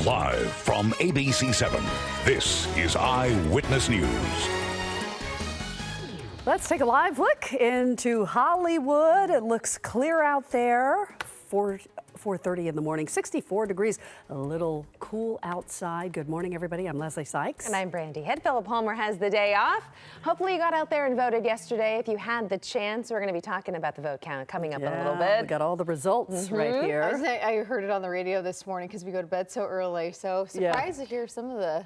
Live from ABC7, this is Eyewitness News. Let's take a live look into Hollywood. It looks clear out there. 4:30 in the morning, 64 degrees, a little cool outside. Good morning, everybody. I'm Leslie Sykes. And I'm Brandy Head. Philip Palmer has the day off. Hopefully you got out there and voted yesterday. If you had the chance, we're going to be talking about the vote count coming up in a little bit. We got all the results right here. I heard it on the radio this morning because we go to bed so early. So surprised to hear some of the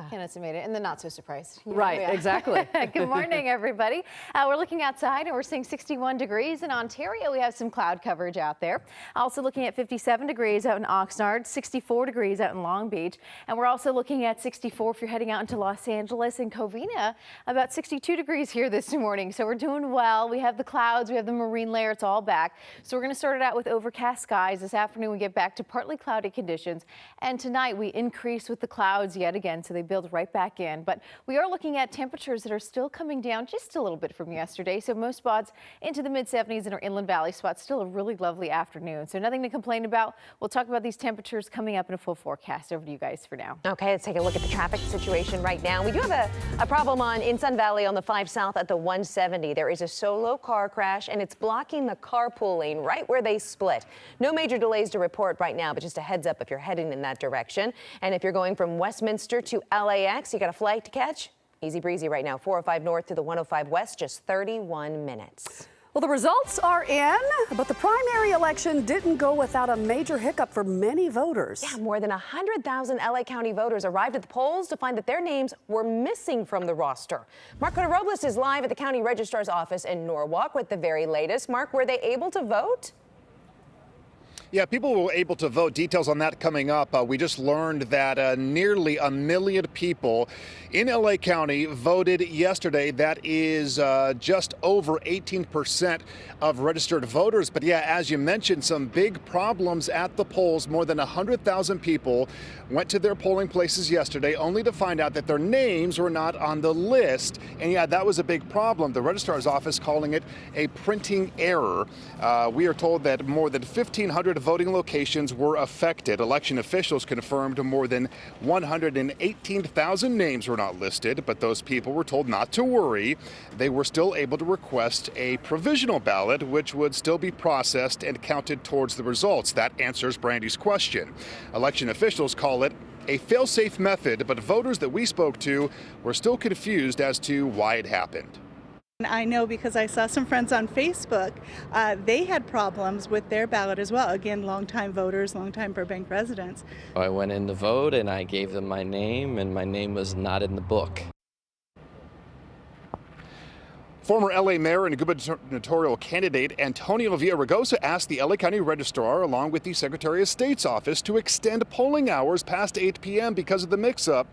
candidates who made it, and then not so surprised. Right, exactly. Good morning, everybody. We're looking outside and we're seeing 61 degrees in Ontario. We have some cloud coverage out there. Also looking at 57 degrees out in Oxnard, 64 degrees out in Long Beach, and we're also looking at 64 if you're heading out into Los Angeles and Covina, about 62 degrees here this morning. So we're doing well. We have the clouds, we have the marine layer, it's all back. So we're going to start it out with overcast skies. This afternoon we get back to partly cloudy conditions, and tonight we increase with the clouds yet again, so they build right back in. But we are looking at temperatures that are still coming down just a little bit from yesterday. So most spots into the mid-70s in our Inland Valley spots. Still a really lovely afternoon. So nothing to complain about. We'll talk about these temperatures coming up in a full forecast. Over to you guys for now. Okay, let's take a look at the traffic situation right now. We do have a problem in Sun Valley on the 5 South at the 170. There is a solo car crash and it's blocking the carpooling right where they split. No major delays to report right now, but just a heads up if you're heading in that direction. And if you're going from Westminster to LAX, you got a flight to catch? Easy breezy right now. 405 north to the 105 west, just 31 minutes. Well, the results are in, but the primary election didn't go without a major hiccup for many voters. Yeah, more than 100,000 LA County voters arrived at the polls to find that their names were missing from the roster. Mark Cota-Robles is live at the county registrar's office in Norwalk with the very latest. Mark, were they able to vote? Yeah, people were able to vote. Details on that coming up. We just learned that nearly 1 million people in LA County voted yesterday. That is just over 18% of registered voters. But yeah, as you mentioned, some big problems at the polls. More than 100,000 people went to their polling places yesterday only to find out that their names were not on the list. And yeah, that was a big problem. The registrar's office calling it a printing error. We are told that more than 1,500 voting locations were affected. Election officials confirmed more than 118,000 names were not listed, but those people were told not to worry. They were still able to request a provisional ballot, which would still be processed and counted towards the results. That answers Brandy's question. Election officials call it a fail-safe method, but voters that we spoke to were still confused as to why it happened. I know because I saw some friends on Facebook, they had problems with their ballot as well. Again, longtime voters, longtime Burbank residents. I went in to vote and I gave them my name, and my name was not in the book. Former LA mayor and gubernatorial candidate Antonio Villaraigosa asked the LA County Registrar, along with the Secretary of State's office, to extend polling hours past 8 p.m. because of the mix-up.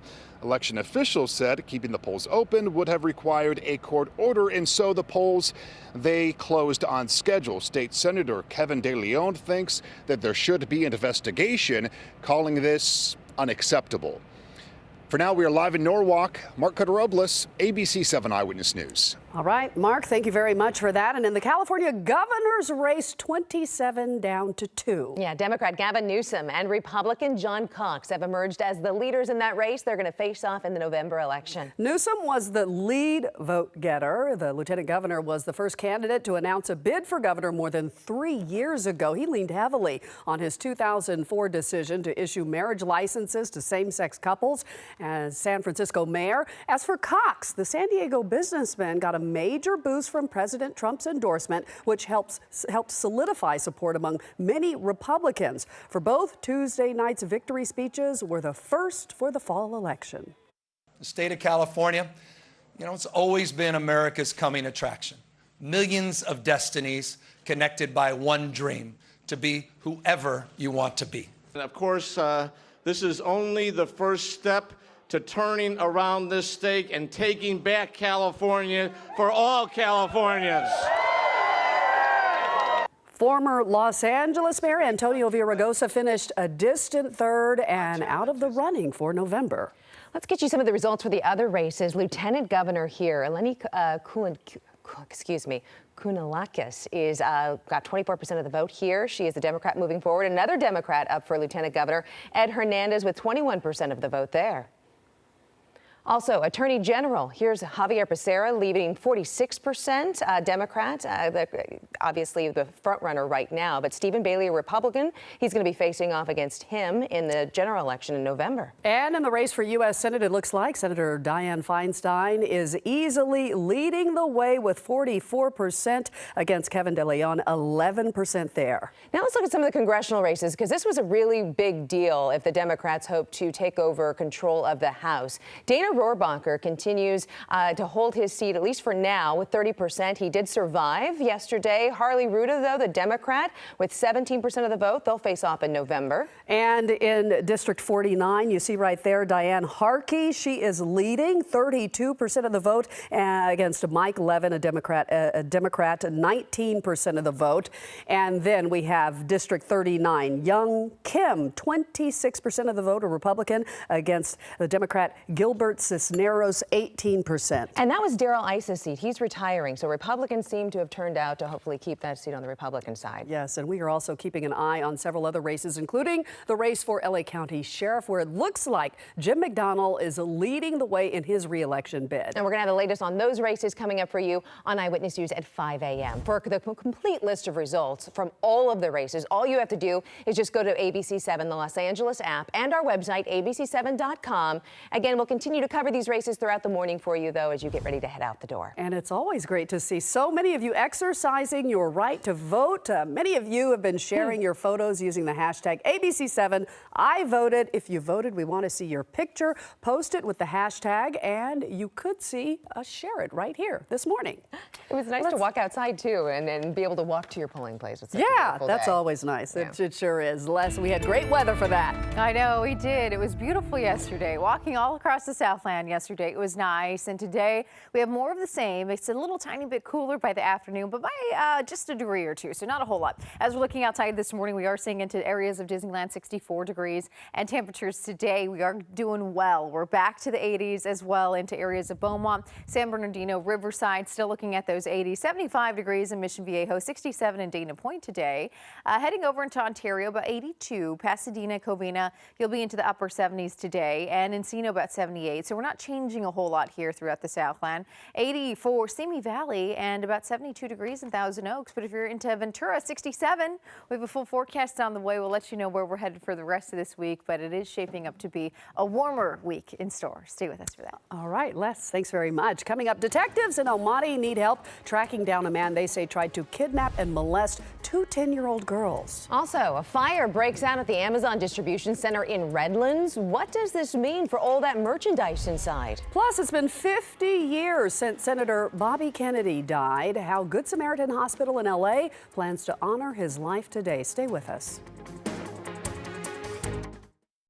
Election officials said keeping the polls open would have required a court order, and so the polls, they closed on schedule. State Senator Kevin De Leon thinks that there should be an investigation, calling this unacceptable. For now, we are live in Norwalk. Mark Cota-Robles, ABC7 Eyewitness News. All right, Mark, thank you very much for that. And in the California governor's race, 27 down to 2. Yeah, Democrat Gavin Newsom and Republican John Cox have emerged as the leaders in that race. They're going to face off in the November election. Newsom was the lead vote getter. The lieutenant governor was the first candidate to announce a bid for governor more than 3 years ago. He leaned heavily on his 2004 decision to issue marriage licenses to same-sex couples as San Francisco mayor. As for Cox, the San Diego businessman got a major boost from President Trump's endorsement, which helped solidify support among many Republicans. For both, Tuesday night's victory speeches were the first for the fall election. The state of California, it's always been America's coming attraction. Millions of destinies connected by one dream, to be whoever you want to be. And of course, this is only the first step to turning around this state and taking back California for all Californians. Former Los Angeles Mayor Antonio Villaraigosa finished a distant third and out of the running for November. Let's get you some of the results for the other races. Lieutenant Governor here, Eleni Kounalakis is got 24% of the vote here. She is a Democrat moving forward. Another Democrat up for Lieutenant Governor, Ed Hernandez, with 21% of the vote there. Also, Attorney General, here's Javier Becerra leading 46% Democrat, obviously the front runner right now. But Stephen Bailey, a Republican, he's going to be facing off against him in the general election in November. And in the race for U.S. Senate, it looks like Senator Dianne Feinstein is easily leading the way with 44% against Kevin De Leon, 11% there. Now let's look at some of the congressional races, because this was a really big deal if the Democrats hope to take over control of the House. Dana Rohrabacher continues to hold his seat, at least for now, with 30%. He did survive yesterday. Harley Ruda, though, the Democrat, with 17% of the vote. They'll face off in November. And in District 49, you see right there Diane Harkey. She is leading 32% of the vote against Mike Levin, a Democrat, 19% of the vote. And then we have District 39, Young Kim, 26% of the vote, a Republican, against the Democrat Gilbert Cisneros, 18%. And that was Darrell Issa's seat. He's retiring, so Republicans seem to have turned out to hopefully keep that seat on the Republican side. Yes, and we are also keeping an eye on several other races, including the race for LA County Sheriff, where it looks like Jim McDonnell is leading the way in his re-election bid. And we're going to have the latest on those races coming up for you on Eyewitness News at 5 a.m. For the complete list of results from all of the races, all you have to do is just go to ABC7, the Los Angeles app, and our website, abc7.com. Again, we'll continue to cover these races throughout the morning for you, though, as you get ready to head out the door. And it's always great to see so many of you exercising your right to vote. Many of you have been sharing your photos using the hashtag ABC7. I voted. If you voted, we want to see your picture. Post it with the hashtag, and you could see us share it right here this morning. It was nice to walk outside, too, and be able to walk to your polling place. It's yeah, that's always nice. Yeah. It sure is. Les, we had great weather for that. I know, we did. It was beautiful yesterday. Walking all across the Southland yesterday, it was nice. And today, we have more of the same. It's a little tiny bit cooler by the afternoon, but by just a degree or two, so not a whole lot. As we're looking outside this morning, we are seeing into areas of Disneyland 64 degrees. And temperatures today, we are doing well. We're back to the 80s as well into areas of Beaumont, San Bernardino, Riverside, still looking at those 80s. 75 degrees in Mission Viejo, 67 in Dana Point today. Heading over into Ontario, about 82. Pasadena, Covina, you'll be into the upper 70s today. And Encino, about 78. So we're not changing a whole lot here throughout the Southland. 80 for Simi Valley and about 72 degrees in Thousand Oaks. But if you're into Ventura, 67. We have a full forecast on the way. We'll let you know where we're headed for the rest of this week. But it is shaping up to be a warmer week in store. Stay with us for that. All right, Les, thanks very much. Coming up, detectives in Almaty need help tracking down a man they say tried to kidnap and molest two 10-year-old girls. Also, a fire breaks out at the Amazon distribution center in Redlands. What does this mean for all that merchandise inside? Plus, it's been 50 years since Senator Bobby Kennedy died. How Good Samaritan Hospital in L.A. plans to honor his life today. Stay with us.